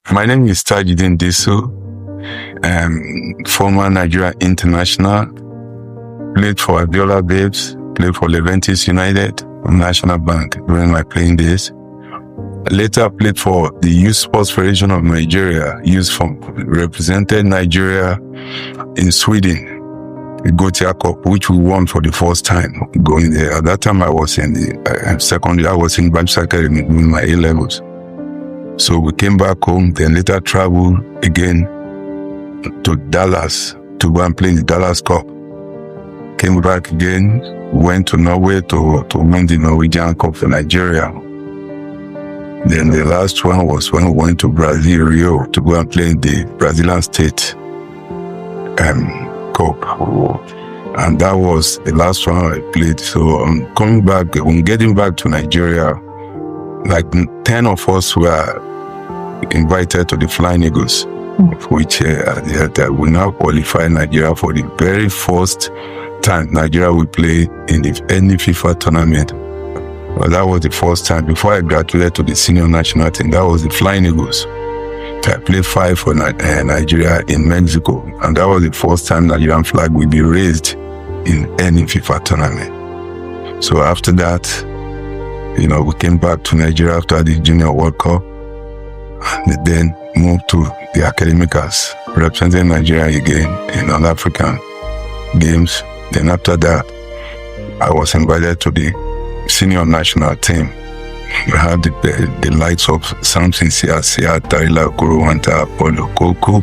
My name is Tajudeen Disu. Former Nigerian international. Played for Abiola Babes. Played for Leventis United, National Bank during my playing days. Later played for the Youth Sports Federation of Nigeria. Represented Nigeria in Sweden. The Gotia Cup, which we won for the first time going there. At that time, I was in the secondary. I was in Baptist Academy doing my A-levels. So we came back home, then later traveled again to Dallas to go and play the Dallas Cup. Came back again, went to Norway to win the Norwegian Cup for Nigeria. Then the last one was when we went to Brazil, Rio, to go and play the Brazilian State Cup. And that was the last one I played. So coming back, when getting back to Nigeria, like 10 of us were invited to the Flying Eagles, which will now qualify Nigeria for the very first time Nigeria will play in any FIFA tournament. Well, that was the first time. Before I graduated to the senior national team, that was the Flying Eagles. I played 5 for Nigeria in Mexico, and that was the first time Nigerian flag will be raised in any FIFA tournament. So after that, we came back to Nigeria after the Junior World Cup, and then moved to the Academicals, representing Nigeria again in all African games. Then after that, I was invited to the senior national team. We had the likes of Samson Siasia, Tarila Okuruwanta, Apollo Koko,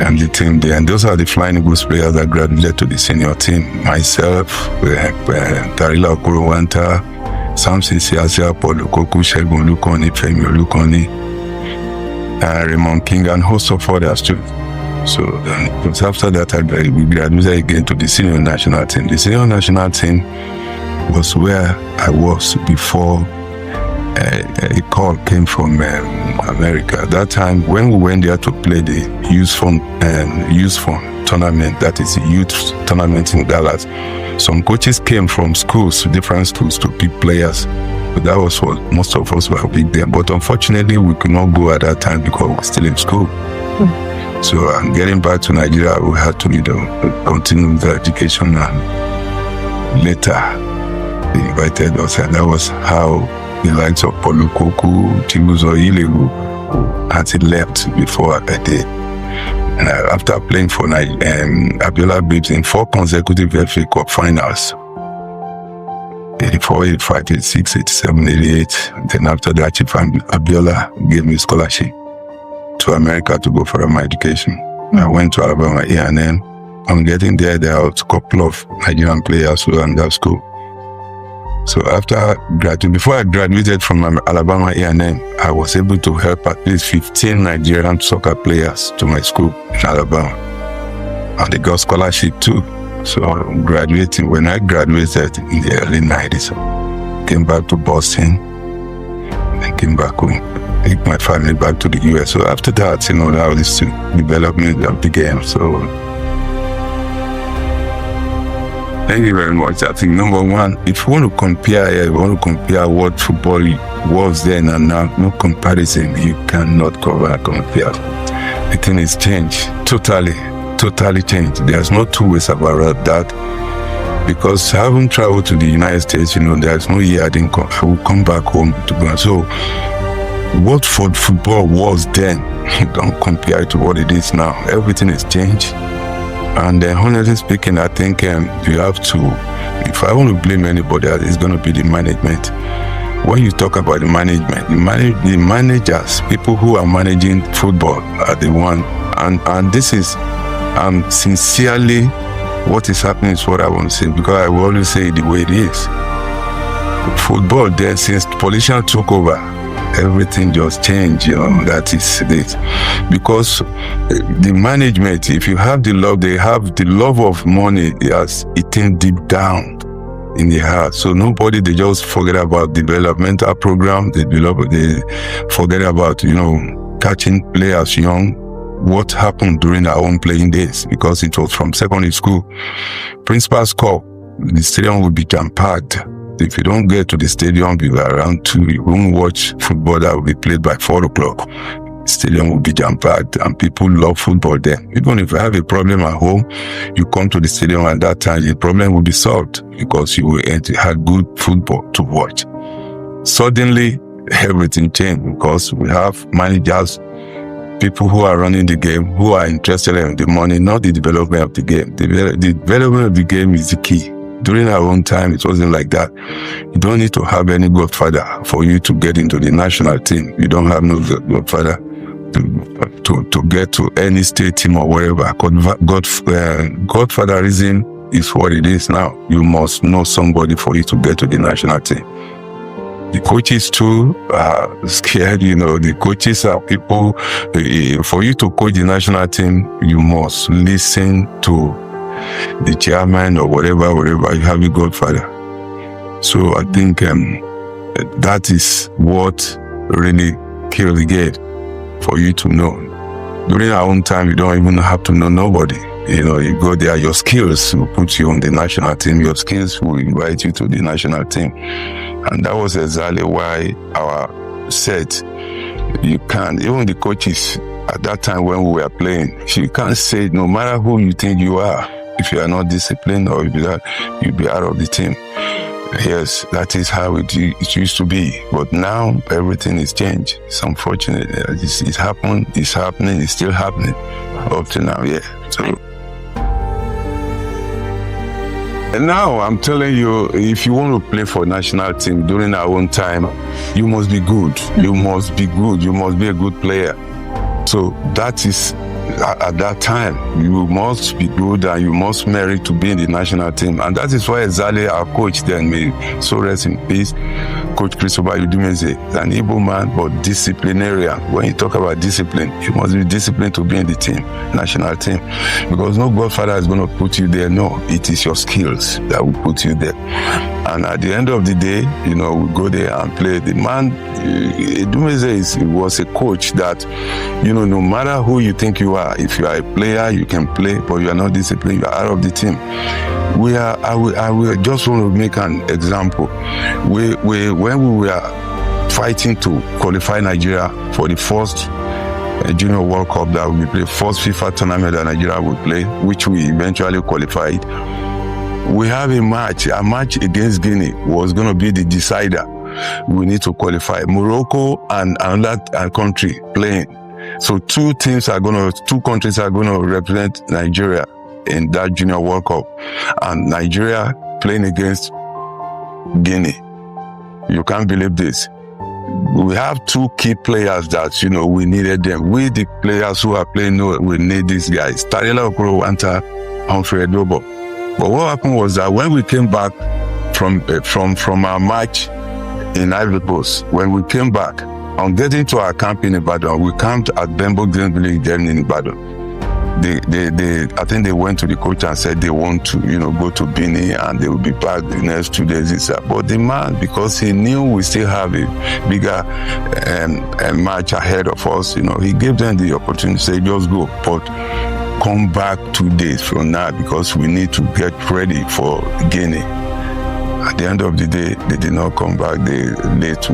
and the team there. And those are the Flying Eagles players that graduated to the senior team. Myself, Tarila Okuruwanta, Samson Siasia, Apollo Koko, Shegun Olukoni, Femi Olukoni, Raymond King, and host of others too. So it was after that we graduated again to the senior national team. The senior national team was where I was before a call came from America. At that time, when we went there to play the youth fund tournament, that is a youth tournament in Dallas, some coaches came from different schools to pick players. But that was what most of us were big there. But unfortunately, we could not go at that time because we were still in school. So getting back to Nigeria, we had to continue with the education, and later they invited us, and that was how the likes of Paulo Koku, Chibuzo Ilegu had left before I did. And after playing for Abiola Babes in 4 consecutive FA Cup finals, 84, 85, 86, 87, 88. Then after that, Chief Abiola gave me a scholarship to America to go for my education. I went to Alabama A&M. On getting there are a couple of Nigerian players who were in that school. So before I graduated from Alabama A&M, I was able to help at least 15 Nigerian soccer players to my school in Alabama. And they got scholarship too. So when I graduated in the early 90s, came back to Boston, and came back home, take my family back to the US. So after that, now this development began. So thank you very much. I think number one, if you want to compare what football was then and now, no comparison. You cannot compare. The thing has changed totally changed. There's no two ways about that. Because having traveled to the United States, there's no year I didn't come. I will come back home to go. So what football was then, don't compare it to what it is now. Everything has changed. And honestly speaking, I think you have to, if I want to blame anybody, it's going to be the management. When you talk about the management, the managers, people who are managing football are the one. And this is sincerely what is happening is what I want to say, because I will always say it the way it is. Football then, since politicians took over, everything just changed, that is it. Because the management, if you have the love, they have the love of money, it has eaten deep down in the heart. So nobody, they just forget about developmental program, they forget about, catching players young. What happened during our own playing days, because it was from secondary school. Principal's Cup, the stadium would be jam-packed. If you don't get to the stadium before around 2, you won't watch football that will be played by 4 o'clock. Stadium will be jam-packed, and people love football there. Even if you have a problem at home, you come to the stadium at that time, the problem will be solved because you will have good football to watch. Suddenly, everything changed because we have managers, people who are running the game, who are interested in the money, not the development of the game. The development of the game is the key. During our own time, it wasn't like that. You don't need to have any godfather for you to get into the national team. You don't have no godfather to get to any state team or wherever. Godfatherism is what it is now. You must know somebody for you to get to the national team. The coaches too are scared, the coaches are people. For you to coach the national team, you must listen to the chairman or whatever, you have a godfather. So I think that is what really killed the game. For you to know. During our own time, you don't even have to know nobody. You go there, your skills will put you on the national team. Your skills will invite you to the national team. And that was exactly why our set, you can't, even the coaches at that time when we were playing, you can't say no matter who you think you are, if you are not disciplined or you'll be out of the team. Yes, that is how it used to be. But now everything is changed. It's unfortunate. It's happening, it's still happening up to now, yeah. So, and now I'm telling you, if you want to play for national team during our own time, you must be good. You must be good. You must be a good player. So that is, at that time, you must be good and you must merit to be in the national team. And that is why exactly our coach then made, so rest in peace, Coach Tajudeen Disu, an Igbo man, but disciplinarian. When you talk about discipline, you must be disciplined to be in the team, national team. Because no godfather is going to put you there. No, it is your skills that will put you there. And at the end of the day, we go there and play. The man, Disu, was a coach that, no matter who you think you are, if you are a player, you can play, but you are not disciplined, you are out of the team. I will just want to make an example. When we were fighting to qualify Nigeria for the first Junior World Cup that will be played, first FIFA tournament that Nigeria will play, which we eventually qualified, we have a match against Guinea was going to be the decider. We need to qualify. Morocco and another country playing. So two countries are going to represent Nigeria in that Junior World Cup, and Nigeria playing against Guinea. You can't believe this. We have 2 key players that, we needed them. We, the players who are playing, we need these guys. Tarela Okoro-Wanta, Humphrey Edobo. But what happened was that when we came back from our match in Ivory Coast, when we came back, on getting to our camp in Ibadan, we camped at Bembo Green Village then in Ibadan. I think they went to the coach and said they want to, go to Benin and they will be back the next 2 days. But the man, because he knew we still have a bigger match ahead of us, he gave them the opportunity to say, just go, but come back 2 days from now because we need to get ready for Guinea. At the end of the day, they did not come back. They late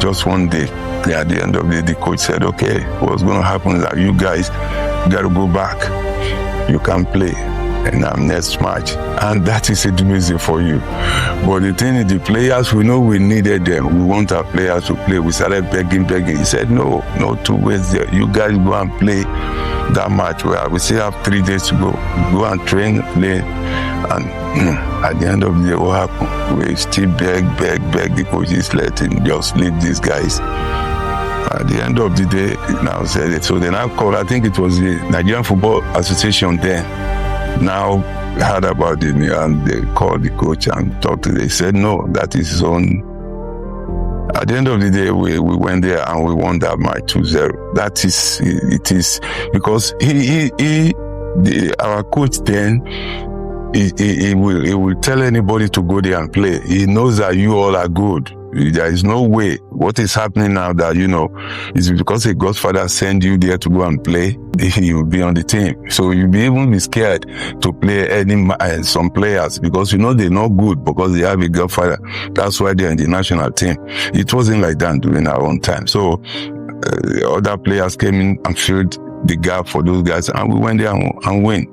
just one day. At the end of the day, the coach said, okay, what's going to happen is that you guys got to go back. You can play in our next match. And that is a reason for you. But the thing is, the players, we know we needed them. We want our players to play. We started begging. He said, no 2 ways there. You guys go and play that match. We still have 3 days to go. Go and train, play. And at the end of the day, what happened? We still beg the coaches, let him just leave these guys. At the end of the day, now said it. So then I called, I think it was the Nigerian Football Association then, now heard about it, and they called the coach and talked to him. They said, no, that is his own. At the end of the day, we went there and we won that match 2-0. That is, it is, because our coach then, he will tell anybody to go there and play. He knows that you all are good. There is no way. What is happening now that, is because a godfather send you there to go and play, you'll be on the team. So you'll even be scared to play some players because they're not good because they have a godfather. That's why they're in the national team. It wasn't like that during our own time. So other players came in and filled the gap for those guys, and we went there and win.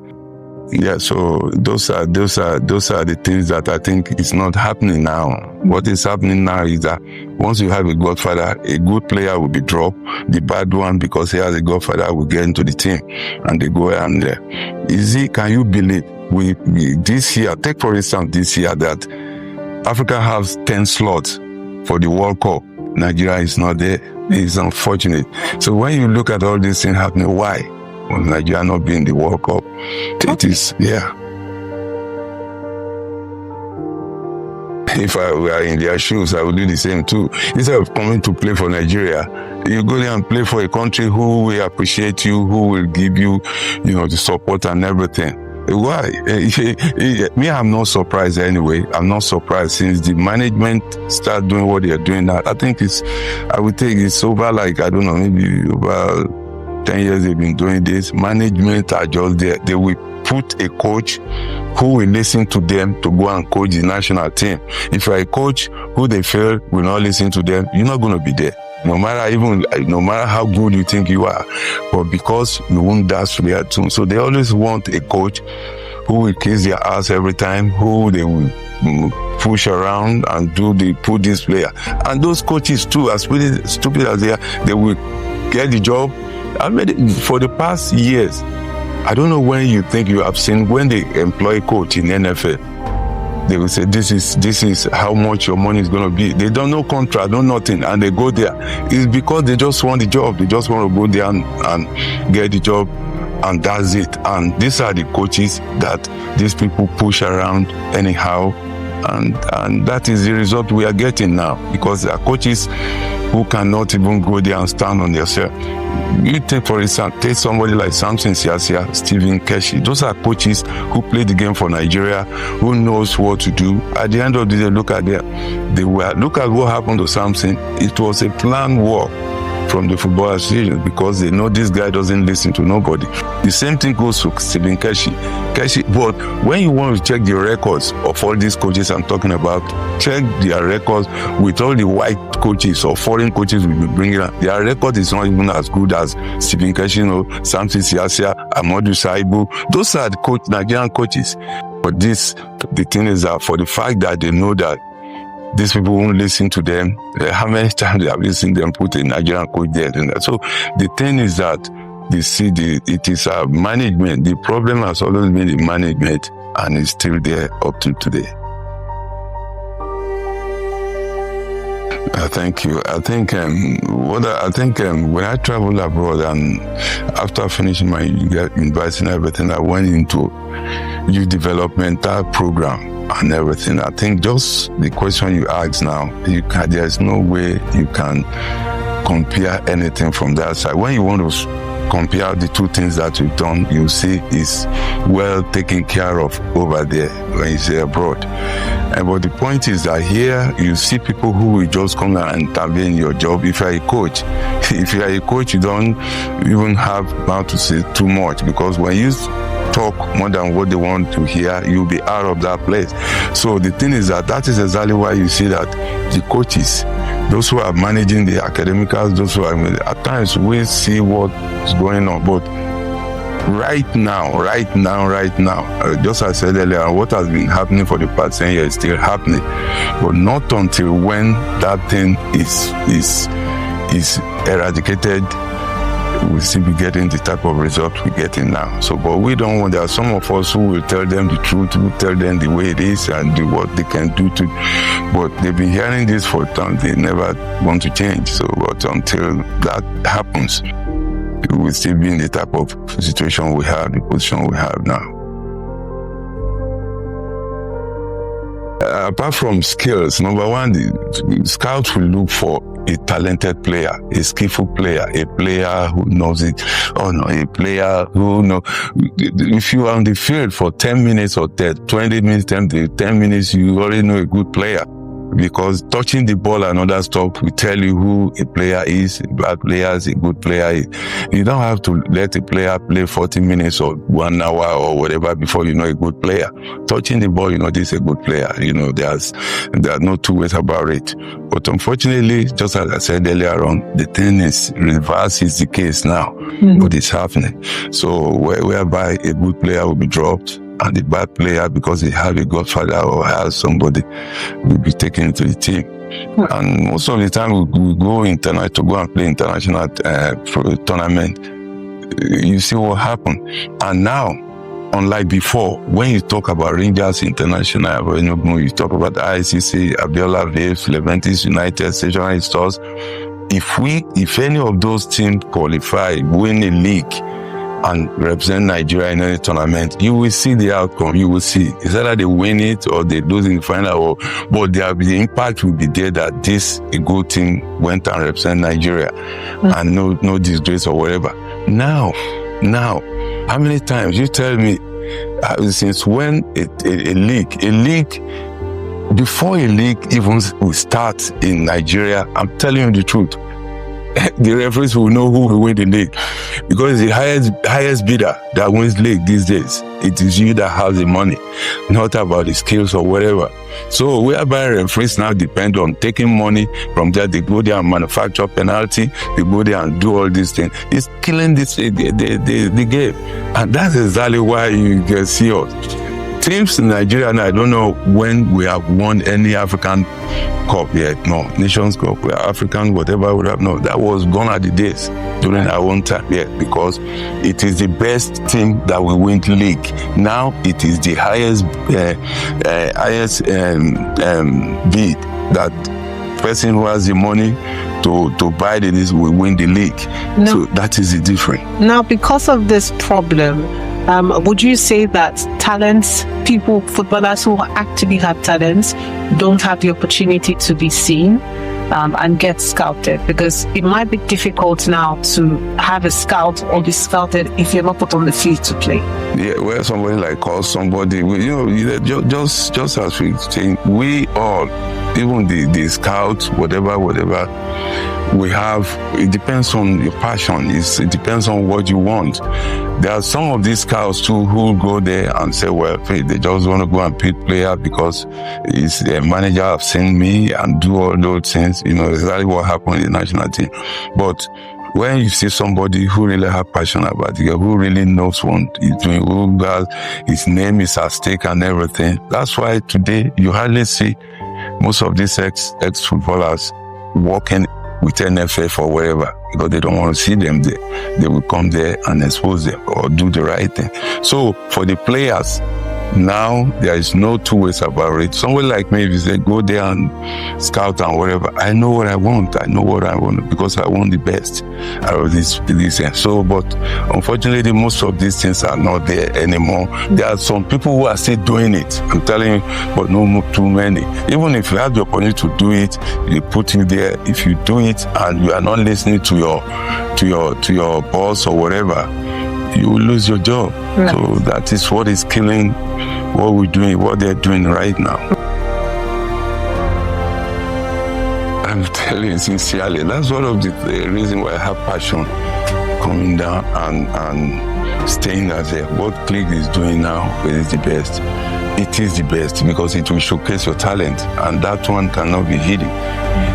Yeah, so those are the things that I think is not happening now. What is happening now is that once you have a godfather, a good player will be dropped. The bad one, because he has a godfather, will get into the team, and they go and can you believe we this year? Take for instance this year that Africa has 10 slots for the World Cup. Nigeria is not there. It's unfortunate. So when you look at all these things happening, why? Well, Nigeria not being the World Cup. It is, yeah. If I were in their shoes, I would do the same too. Instead of coming to play for Nigeria, you go there and play for a country who will appreciate you, who will give you, the support and everything. Why? Me, I'm not surprised anyway. I'm not surprised since the management start doing what they're doing now. I think I would think it's over like, I don't know, maybe over 10 years they've been doing this. Management are just there. They will put a coach who will listen to them to go and coach the national team. If you're a coach who they feel will not listen to them, you're not going to be there. No matter how good you think you are, but because you won't dance to their tune. So they always want a coach who will kiss their ass every time, who they will push around and put this player. And those coaches too, as really stupid as they are, they will get the job. I mean, for the past years, I don't know when you think you have seen when they employ a coach in the NFL. They will say, this is how much your money is going to be. They don't know contract, no nothing, and they go there. It's because they just want the job. They just want to go there and get the job, and that's it. And these are the coaches that these people push around anyhow, and that is the result we are getting now, because there are coaches who cannot even go there and stand on themselves. You take, for instance, somebody like Samson Siasia, Stephen Keshi. Those are coaches who play the game for Nigeria, who knows what to do. At the end of the day, look at them. Look at what happened to Samson. It was a planned war from the Football Association, because they know this guy doesn't listen to nobody. The same thing goes to Stephen Keshi. But when you want to check the records of all these coaches I'm talking about, check their records with all the white coaches or foreign coaches we will bring in. Their record is not even as good as Stephen Keshi, Samson Siasia, Amadou Saibu. Those are the Nigerian coaches. But the thing is that for the fact that they know that these people won't listen to them, how many times they have seen them put a Nigerian coach there? So the thing is that it is our management. The problem has always been the management, and it's still there up to today. Thank you. I think when I traveled abroad and after finishing my university and everything, I went into youth developmental program and everything. I think just the question you asked now, there's no way you can compare anything from that side. When you want to compare the two things that we've done, you see is well taken care of over there when you say abroad. But the point is that here you see people who will just come and intervene in your job. If you're a coach, you don't even have about to say too much, because when you talk more than what they want to hear, you'll be out of that place. So the thing is that is exactly why you see that the coaches, those who are managing the academicals, those who are, at times we see what's going on. But right now, just as I said earlier, what has been happening for the past 10 years is still happening. But not until when that thing is eradicated, we'll still be getting the type of result we're getting now. So, but we don't want, there are some of us who will tell them the truth, who tell them the way it is and do what they can do to, but they've been hearing this for time, they never want to change. So, but until that happens, we will still be in the type of situation we have, the position we have now. Apart from skills, number one, the scouts will look for a talented player, a skillful player, a player who knows it, a player who knows. If you are on the field for 10 minutes or 20 minutes, 10 minutes, you already know a good player. because touching the ball and other stuff will tell you who a player is, a bad player is, a good player is. You don't have to let a player play 40 minutes or 1 hour or whatever before you know a good player. Touching the ball, you know this is a good player. You know, there are no two ways about it. But unfortunately, just as I said earlier on, the thing is reverse is the case now. But it's happening. So whereby a good player will be dropped, and the bad player, because he have a godfather or has somebody, will be taken into the team. And most of the time we go to go and play international tournament. You see what happened. And now, unlike before, when you talk about Rangers International, when you talk about ICC, Abiola Waves, Leventis United, Stationary Stores, if any of those teams qualify, win a league, and represent Nigeria in any tournament, you will see the outcome. You will see. It's either they win it or they lose in the final, but the impact will be there that a good team went and represent Nigeria and no disgrace or whatever. Now, how many times you tell me since when a league, before a league even will start in Nigeria, I'm telling you the truth, the referees will know who will win the league, because the highest bidder that wins league these days, it is you that has the money, not about the skills or whatever. So whereby referees now depend on taking money from there, they go there and manufacture penalty, they go there and do all these things. It's killing the game, and that's exactly why you can see us. Teams in Nigeria, and I don't know when we have won any African Cup yet. No, Nations Cup, African, whatever would have. No, that was gone at the days during our own time yet, because it is the best team that will win the league. Now it is the highest bid that person who has the money to buy this will win the league. No. So that is the difference. Now, because of this problem, would you say that footballers who actually have talents, don't have the opportunity to be seen and get scouted? Because it might be difficult now to have a scout or be scouted if you're not put on the field to play. Yeah, well, somebody like us, somebody, just as we think, we all, even the scouts, whatever, we have, it depends on your passion. It depends on what you want. There are some of these scouts too who go there and say, well, they just want to go and pick player because it's a manager have seen me and do all those things. You know exactly what happened in the national team. But when you see somebody who really have passion about it, who really knows what he's doing, who has, his name is at stake and everything, that's why today you hardly see most of these ex-footballers working with NFF or wherever, because they don't want to see them there. They will come there and expose them or do the right thing. So for the players, now there is no two ways about it. Someone like me, if they go there and scout and whatever, I know what I want. Because I want the best out of this. So, but unfortunately, most of these things are not there anymore. There are some people who are still doing it. I'm telling you, but no too many. Even if you have the opportunity to do it, they put you there. If you do it and you are not listening to your boss or whatever, you will lose your job. Right. So that is what is killing what they're doing right now. I'm telling you sincerely, that's one of the reasons why I have passion coming down and staying as what Cleaques is doing now is the best. It is the best because it will showcase your talent, and that one cannot be hidden.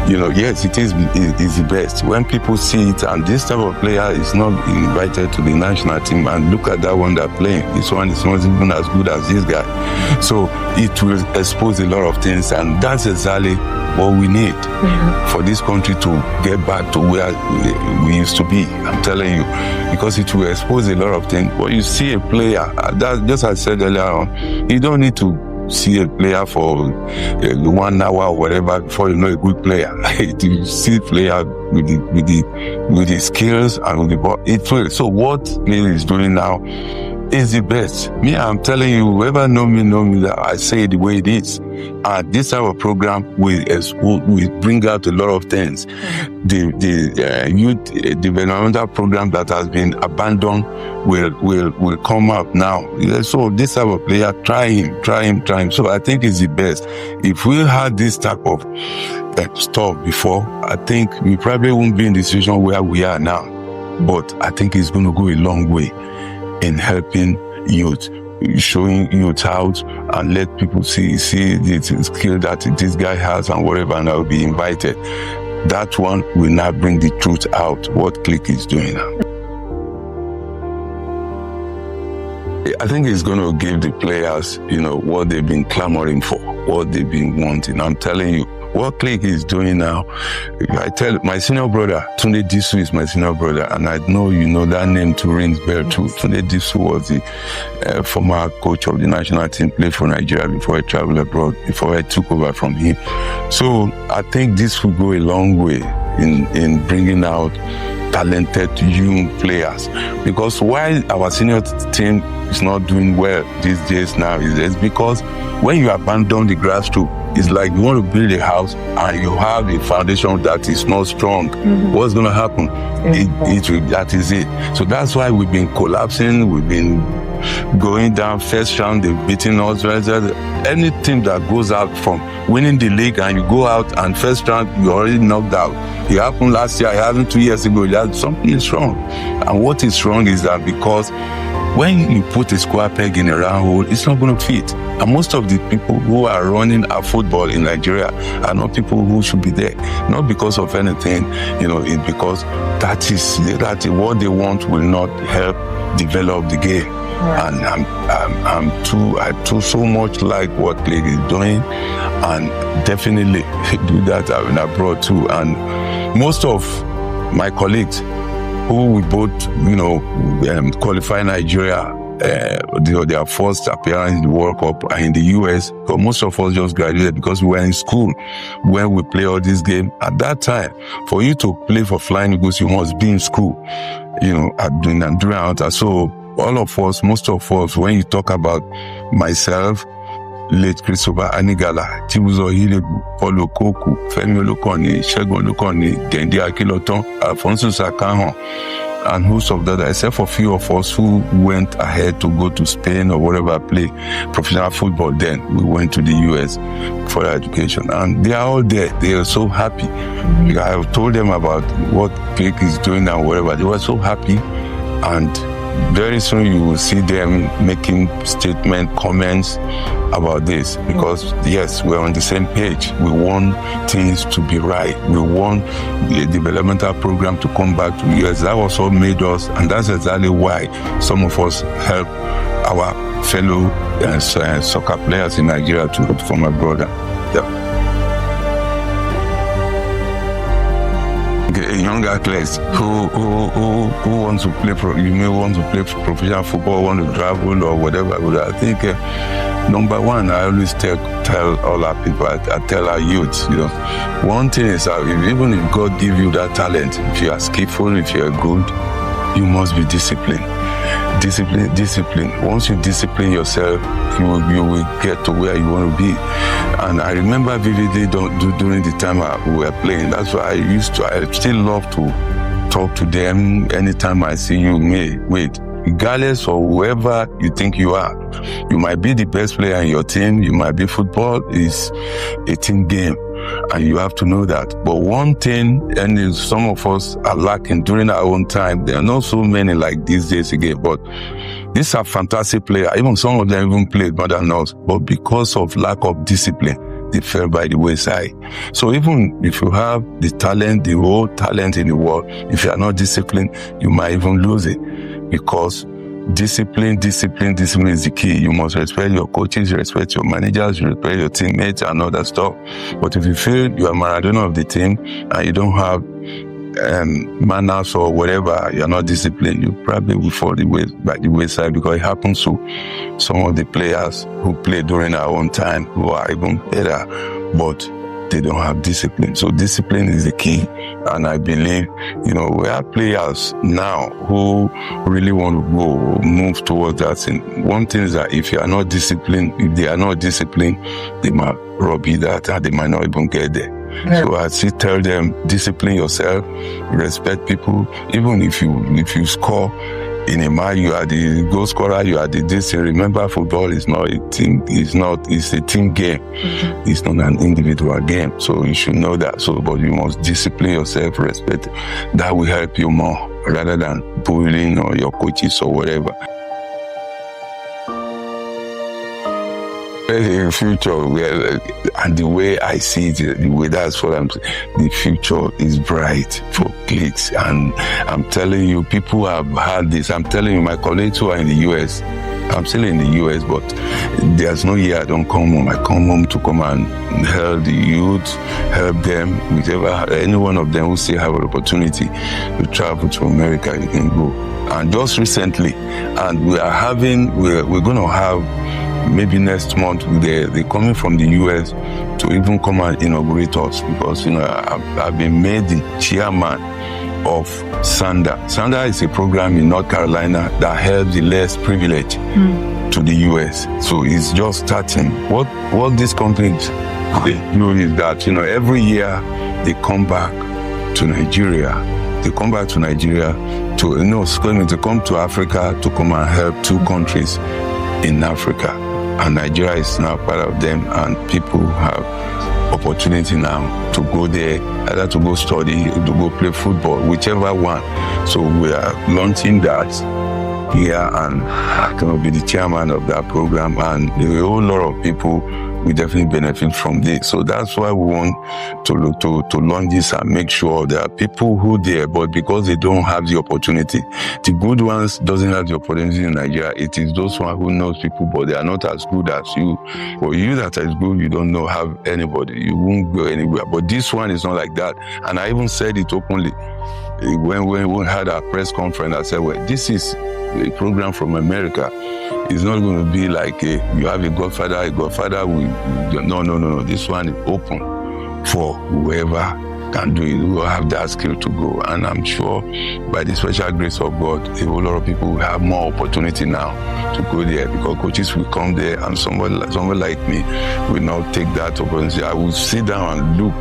Yes, it is the best. When people see it, and this type of player is not invited to the national team, and look at that one they're playing. This one is not even as good as this guy. So it will expose a lot of things, and that's exactly what we need for this country to get back to where we used to be. I'm telling you, because it will expose a lot of things. But you see a player, that just as I said earlier on, you don't need to see a player for 1 hour or whatever before you know a good player. You see a player with the skills and with the ball. So what Cleaques is doing now is the best. Me, I'm telling you, whoever know me that I say it the way it is. And this type of program will bring out a lot of things. The youth developmental program that has been abandoned will come up now. So this type of player, try him. So I think it's the best. If we had this type of stuff before, I think we probably won't be in the situation where we are now. But I think it's going to go a long way in helping youth, showing youth out and let people see the skill that this guy has and whatever, and I'll be invited. That one will now bring the truth out, what Cleaques is doing now. I think it's going to give the players, what they've been clamoring for, what they've been wanting. I'm telling you, what Cleaques is doing now, I tell my senior brother, Tajudeen Disu is my senior brother, and I know that name to rings bell too. Tajudeen Disu was the former coach of the national team, played for Nigeria before I traveled abroad, before I took over from him. So I think this will go a long way in bringing out talented young players, because while our senior team is not doing well these days now, it's because when you abandon the grassroots, it's like you want to build a house and you have a foundation that is not strong. What's going to happen? That is it. So that's why we've been collapsing. We've been going down first round. They've beaten us. Any team that goes out from winning the league and you go out and first round, you're already knocked out. It happened last year. It happened 2 years ago. Something is wrong. And what is wrong is that because when you put a square peg in a round hole, it's not going to fit. And most of the people who are running our football in Nigeria are not people who should be there. Not because of anything, it's because that what they want will not help develop the game. Right. And I too so much like what Cleaques is doing, and definitely do that abroad too. And most of my colleagues who we both, qualify Nigeria, their first appearance in the World Cup are in the US. So most of us just graduated because we were in school when we play all these games. At that time, for you to play for Flying Eagles, you must be in school, during Hunter. So all of us, most of us, when you talk about myself, late Christopher Anigala, Chibuzo Hilebu, Paulo Koku, Femi Olukoni, Segun Olukoni, Dende Akiloton, Alfonso Sakahon, and host of that, except for a few of us who went ahead to go to Spain or wherever, play professional football. Then we went to the US for education, and they are all there. They are so happy. I have told them about what Cleaques is doing and whatever. They were so happy, and very soon you will see them making statement comments about this, because yes, we're on the same page. We want things to be right. We want the developmental program to come back to US. That was what made us, and that's exactly why some of us help our fellow soccer players in Nigeria to from abroad. Young athletes who want to play professional football, want to travel or whatever. But I think number one, I always tell all our people, I tell our youths, one thing is that even if God give you that talent, if you are skillful, if you are good, you must be disciplined. Discipline. Once you discipline yourself, you will get to where you want to be. And I remember vividly during the time we were playing. That's why I still love to talk to them anytime I see you. Wait, regardless of whoever you think you are, you might be the best player in your team. You might be football is a team game. And you have to know that. But one thing, and some of us are lacking during our own time, there are not so many like these days again, but these are fantastic players. Even some of them even played more than us. But because of lack of discipline, they fell by the wayside. So even if you have the talent, the whole talent in the world, if you are not disciplined, you might even lose it. Because discipline is the key. You must respect your coaches, respect your managers, respect your teammates and all that stuff. But if you feel you are Maradona of the team and you don't have manners or whatever, you're not disciplined, you probably will fall by the wayside, because it happens to some of the players who play during our own time who are even better. But they don't have discipline. So discipline is the key. And I believe, we have players now who really want to move towards that. And one thing is that if they are not disciplined, they might rob you that, and they might not even get there. Yeah. So I still tell them, discipline yourself, respect people. Even if you score in a match, you are the goal scorer, you are the this. Remember, football is not a team. It's a team game. Mm-hmm. It's not an individual game. So you should know that. But you must discipline yourself, respect. That will help you more rather than bullying or your coaches or whatever. The future, and the way I see it, that's what I'm saying. The future is bright for Cleaques, and I'm telling you, people have had this. I'm telling you, my colleagues who are in the US, I'm still in the US, but there's no year I don't come home. I come home to come and help the youth, help them, whichever, any one of them who still have an opportunity to travel to America, you can go. And just recently, and we're going to have, maybe next month, they're coming from the US to even come and inaugurate us, because I've been made the chairman of SANDA. SANDA is a program in North Carolina that helps the less privileged to the US. So it's just starting. What these companies they do is that every year they come back to Nigeria. They come back to Nigeria to come to Africa to come and help 2 countries in Africa. And Nigeria is now part of them, and people have opportunity now to go there, either to go study, to go play football, whichever one. So we are launching that here, and I'm going to be the chairman of that program, and a whole lot of people will definitely benefit from this. So that's why we want to launch this and make sure there are people who there, but because they don't have the opportunity, the good ones doesn't have the opportunity in Nigeria. It is those ones who knows people, but they are not as good as you. For you that is good, you don't have anybody. You won't go anywhere. But this one is not like that. And I even said it openly. When we had our press conference, I said, well, this is a program from America. It's not going to be like you have a godfather no. This one is open for whoever can do it, who will have that skill to go. And I'm sure by the special grace of God, a whole lot of people will have more opportunity now to go there, because coaches will come there, and somebody like me will not take that opportunity. I will sit down and look,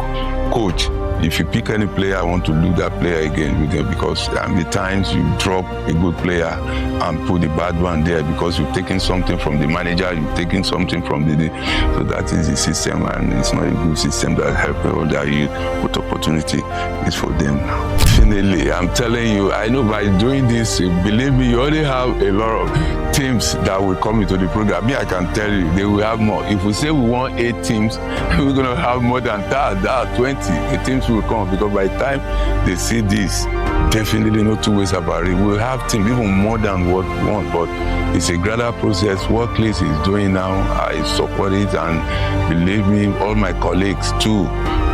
coach, if you pick any player, I want to look that player again with them, because the times you drop a good player and put the bad one there because you've taken something from the manager, you've taken something from so that is the system, and it's not a good system that helps all that youth. What opportunity is for them now. Definitely, I'm telling you, I know by doing this, believe me, you already have a lot of teams that will come into the program. Me, I can tell you, they will have more. If we say we want 8 teams, we're going to have more than that 20. The teams will come, because by the time they see this, definitely no 2 ways about it. We'll have teams even more than what we want, but it's a gradual process. What Cleaques is doing now, I support it, and believe me, all my colleagues too,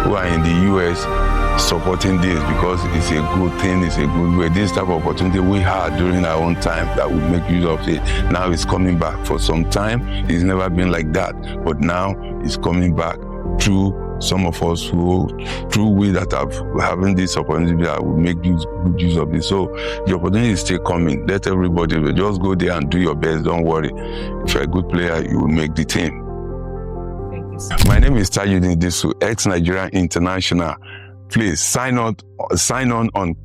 who are in the US, supporting this, because it's a good thing, it's a good way. This type of opportunity we had during our own time, that we make use of it. Now it's coming back. For some time, it's never been like that, but now it's coming back through some of us through we that have having this opportunity, that will make good use of this. So the opportunity is still coming. Let everybody just go there and do your best. Don't worry. If you're a good player, you will make the team. My name is Tajudeen Disu, ex-Nigerian international. Please sign on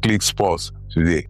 Cleaques Sports today.